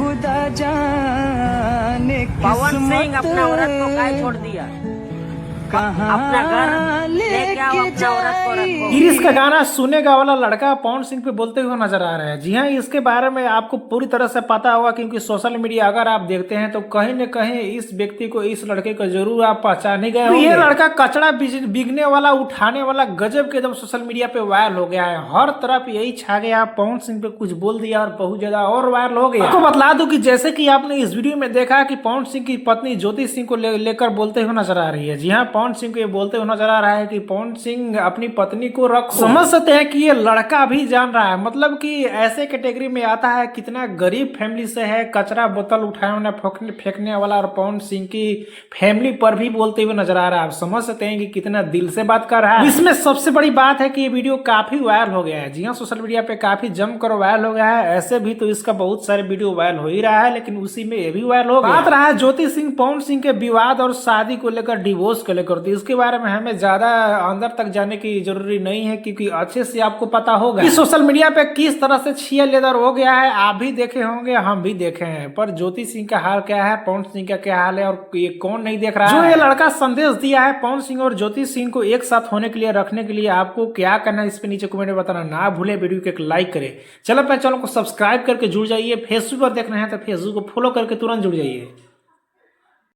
खुदा जाने पवन सिंह अपना औरत को काहे छोड़ दिया? अपना घर लेके आओ, अपना औरत को रखो। गिरीश का गाना सुनेगा वाला लड़का पवन सिंह पे बोलते हुए नजर आ रहा है। जी हाँ, इसके बारे में आपको पूरी तरह से पता होगा, क्योंकि सोशल मीडिया अगर आप देखते हैं तो कहीं न कहीं इस व्यक्ति को, इस लड़के को जरूर आप पहचान ही गए होंगे। ये लड़का कचड़ा बिगने वाला, उठाने वाला, गजब के एकदम सोशल मीडिया पे वायरल हो गया है। हर तरफ यही छा गया, पवन सिंह पे कुछ बोल दिया और बहुत ज्यादा और वायरल हो गया। आपको बतला दूं कि जैसे कि आपने इस वीडियो में देखा कि पवन सिंह की पत्नी ज्योति सिंह को लेकर बोलते हुए नजर आ रही है। जी हाँ, पवन सिंह को ये बोलते हुए नजर आ रहा है कि पवन सिंह अपनी पत्नी को रखो। समझ सकते हैं कि ये लड़का भी जान रहा है, मतलब कि ऐसे कैटेगरी में आता है, कितना गरीब फैमिली से है, कचरा बोतल उठाने फेंकने वाला, और पवन सिंह की फैमिली पर भी बोलते हुए नजर आ रहा है। आप समझ सकते हैं कि कितना दिल से बात कर रहा है। इसमें सबसे बड़ी बात है कि ये वीडियो काफी वायरल हो गया है। जी हाँ, सोशल मीडिया पे काफी जमकर वायरल हो गया है। ऐसे भी तो इसका बहुत सारे वीडियो वायरल हो ही रहा है, लेकिन उसी में ये भी वायरल हो गया। बात रहा है ज्योति सिंह पवन सिंह के विवाद और शादी को लेकर, डिवोर्स को लेकर, तो इसके बारे में हमें ज्यादा अंदर तक जाने की जरूरी नहीं है, क्योंकि अच्छे से आपको पता होगा कि सोशल मीडिया पे किस तरह से छिया लेदर हो गया है। आप भी देखे होंगे, हम भी देखे हैं, पर ज्योति सिंह का हाल क्या है, पवन सिंह का क्या हाल है, और ये कौन नहीं देख रहा है। जो ये लड़का संदेश दिया है पवन सिंह और ज्योति सिंह को एक साथ होने के लिए, रखने के लिए, आपको क्या करना है इस पे नीचे कमेंट में बताना ना भूले। वीडियो को एक लाइक करें, चलो अपने चैनल को सब्सक्राइब करके जुड़ जाइए। फेसबुक पर देख रहे हैं तो फेसबुक को फॉलो करके तुरंत जुड़ जाइए।